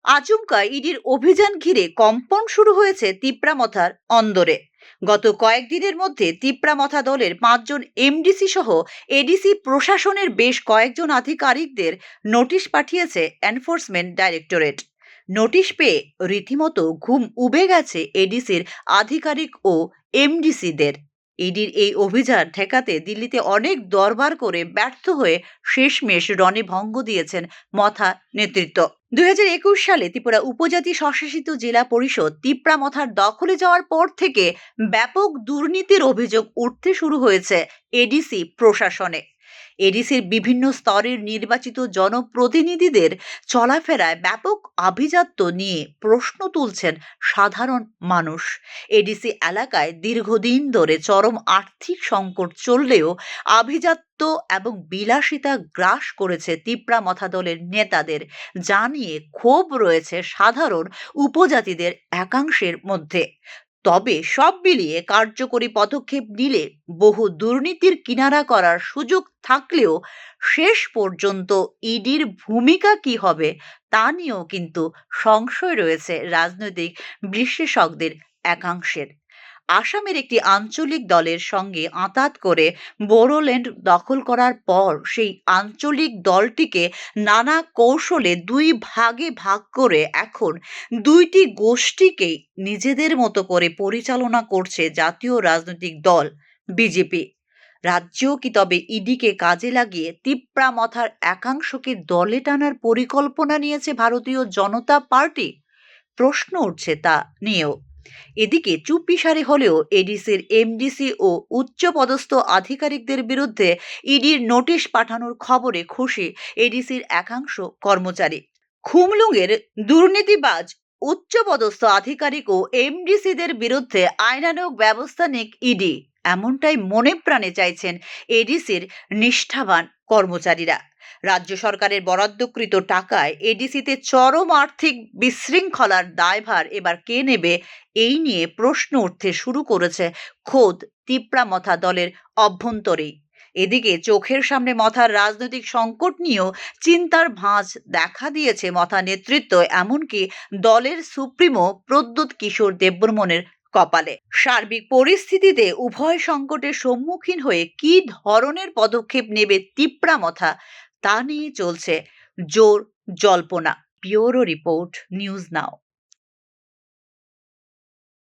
আচমকা ইডির অভিযান ঘিরে কম্পন শুরু হয়েছে তিপ্রামথার অন্দরে। গত কয়েকদিনের মধ্যে তিপ্রামথা দলের 5 জন এমডিসি সহ এডিসি প্রশাসনের বেশ কয়েকজন আধিকারিকদের নোটিশ পাঠিয়েছে এনফোর্সমেন্ট ডাইরেক্টরেট। নোটিশ পেয়ে রীতিমতো ঘুম উবে গেছে এডিসির আধিকারিক ও এমডিসিদের। ইডির এই অভিযান ঠেকাতে দিল্লিতে অনেক দরবার করে ব্যর্থ হয়ে শেষমেশ রণে ভঙ্গ দিয়েছেন মথা নেতৃত্ব। 2021 সালে ত্রিপুরা উপজাতি স্বশাসিত জেলা পরিষদ তিপ্রামথার দখলে যাওয়ার পর থেকে ব্যাপক দুর্নীতির অভিযোগ উঠতে শুরু হয়েছে এডিসি প্রশাসনে। এডিসির বিভিন্ন স্তরের নির্বাচিত জনপ্রতিনিধিদের চলাফেরায় ব্যাপক আভিজাত্য নিয়ে প্রশ্ন তুলছেন সাধারণ মানুষ। এডিসি এলাকায় দীর্ঘদিন ধরে চরম আর্থিক সংকট চললেও আভিজাত্য এবং বিলাসিতা গ্রাস করেছে তিপ্রামথা দলের নেতাদের, যা নিয়ে ক্ষোভ রয়েছে সাধারণ উপজাতিদের একাংশের মধ্যে। তবে সব মিলিয়ে কার্যকরী পদক্ষেপ নিলে বহু দুর্নীতির কিনারা করার সুযোগ থাকলেও শেষ পর্যন্ত ইডির ভূমিকা কি হবে তা নিয়েও কিন্তু সংশয় রয়েছে রাজনৈতিক বিশ্লেষকদের একাংশের। আসামের একটি আঞ্চলিক দলের সঙ্গে আঁতাত করে বোরোল্যান্ড দখল করার পর সেই আঞ্চলিক দলটিকে নানা কৌশলে দুই ভাগে ভাগ করে এখন দুইটি গোষ্ঠীকেই নিজেদের মতো করে পরিচালনা করছে জাতীয় রাজনৈতিক দল বিজেপি। রাজ্যেও কি তবে ইডিকে কাজে লাগিয়ে তিপ্রামথার একাংশকে দলে টানার পরিকল্পনা নিয়েছে ভারতীয় জনতা পার্টি? প্রশ্ন উঠছে তা নিয়েও। এদিকে চুপিসারে হলেও এডিসির এমডিসি ও উচ্চপদস্থ আধিকারিকদের বিরুদ্ধে ইডির নোটিশ পাঠানোর খবরে খুশি এডিসির একাংশ কর্মচারী। খুমলুঙের দুর্নীতিবাজ উচ্চপদস্থ আধিকারিক ও এমডিসিদের বিরুদ্ধে আইনানুগ ব্যবস্থা নিক ইডি, এমনটাই মনে প্রাণে চাইছেন এডিসির নিষ্ঠাবান কর্মচারীরা। রাজ্য সরকারের বরাদ্দকৃত টাকায় এডিসিতে চরম আর্থিক বিশৃঙ্খলার দায়ভার এবার কে নেবে, এই নিয়ে প্রশ্ন উঠতে শুরু করেছে খোদ তিপ্রামথা দলের অভ্যন্তরেই। এদিকে চোখের সামনে মথার রাজনৈতিক সংকট নিয়েও চিন্তার ভাঁজ দেখা দিয়েছে মথা নেতৃত্ব, এমনকি দলের সুপ্রিমো প্রদ্যোৎ কিশোর দেববর্মনের কপালে। সার্বিক পরিস্থিতিতে উভয় সংকটের সম্মুখীন হয়ে কি ধরনের পদক্ষেপ নেবে তিপ্রামথা তা নিয়ে চলছে জোর জল্পনা। Bureau report, news now.